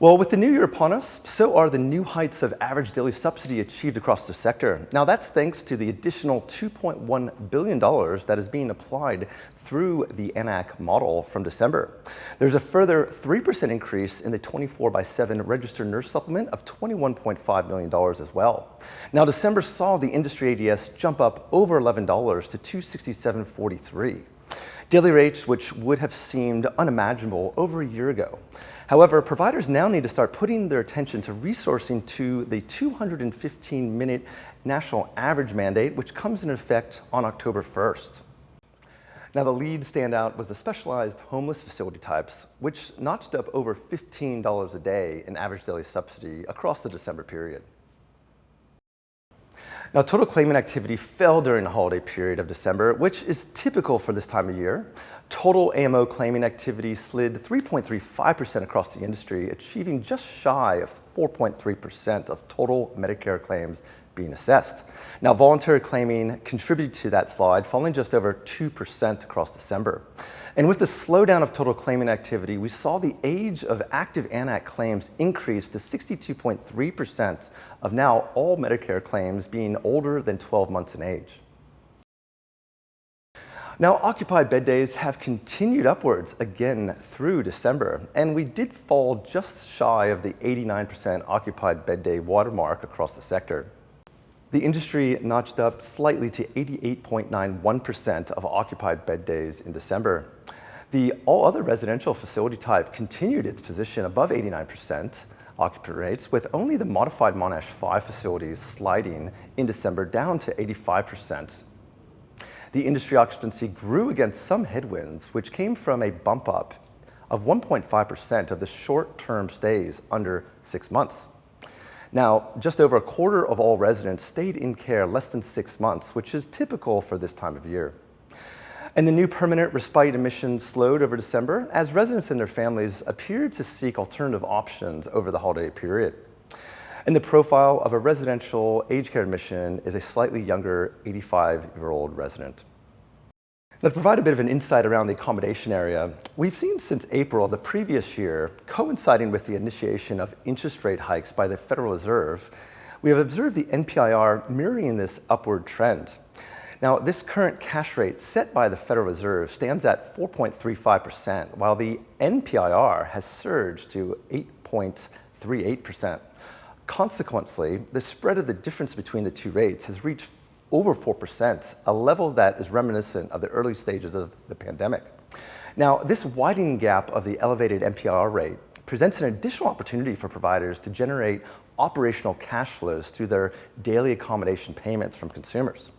Well, with the new year upon us, so are the new heights of average daily subsidy achieved across the sector. Now, that's thanks to the additional $2.1 billion that is being applied through the ENAC model from December. There's a further 3% increase in the 24/7 registered nurse supplement of $21.5 million as well. Now, December saw the industry ADS jump up over $11 to $267.43. Daily rates which would have seemed unimaginable over a year ago. However, providers now need to start putting their attention to resourcing to the 215-minute national average mandate, which comes into effect on October 1st. Now, the lead standout was the specialized homeless facility types, which notched up over $15 a day in average daily subsidy across the December period. Now, total claimant activity fell during the holiday period of December, which is typical for this time of year. Total AMO claiming activity slid 3.35% across the industry, achieving just shy of 4.3% of total Medicare claims being assessed. Now, voluntary claiming contributed to that slide, falling just over 2% across December. And with the slowdown of total claiming activity, we saw the age of active ANAC claims increase to 62.3% of now all Medicare claims being older than 12 months in age. Now, occupied bed days have continued upwards again through December, and we did fall just shy of the 89% occupied bed day watermark across the sector. The industry notched up slightly to 88.91% of occupied bed days in December. The all other residential facility type continued its position above 89% occupancy rates, with only the modified Monash 5 facilities sliding in December down to 85%. The industry occupancy grew against some headwinds, which came from a bump up of 1.5% of the short-term stays under 6 months. Now, just over a quarter of all residents stayed in care less than 6 months, which is typical for this time of year. And the new permanent respite admissions slowed over December as residents and their families appeared to seek alternative options over the holiday period. And the profile of a residential aged care admission is a slightly younger 85-year-old resident. Now, to provide a bit of an insight around the accommodation area, we've seen since April of the previous year, coinciding with the initiation of interest rate hikes by the Federal Reserve, we have observed the NPIR mirroring this upward trend. Now, this current cash rate set by the Federal Reserve stands at 4.35%, while the NPIR has surged to 8.38%. Consequently, the spread of the difference between the two rates has reached over 4%, a level that is reminiscent of the early stages of the pandemic. Now, this widening gap of the elevated NPR rate presents an additional opportunity for providers to generate operational cash flows through their daily accommodation payments from consumers.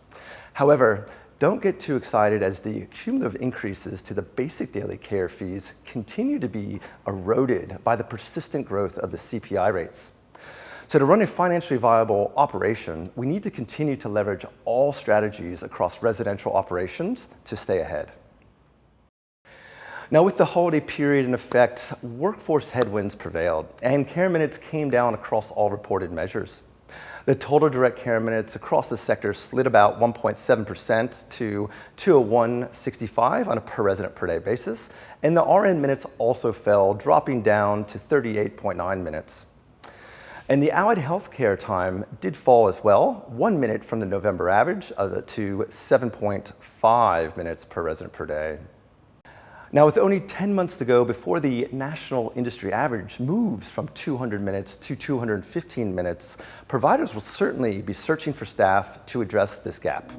However, don't get too excited as the cumulative increases to the basic daily care fees continue to be eroded by the persistent growth of the CPI rates. So to run a financially viable operation, we need to continue to leverage all strategies across residential operations to stay ahead. Now, with the holiday period in effect, workforce headwinds prevailed, and care minutes came down across all reported measures. The total direct care minutes across the sector slid about 1.7% to 201.65 on a per resident per day basis, and the RN minutes also fell, dropping down to 38.9 minutes. And the allied healthcare time did fall as well, 1 minute from the November average to 7.5 minutes per resident per day. Now, with only 10 months to go before the national industry average moves from 200 minutes to 215 minutes, providers will certainly be searching for staff to address this gap.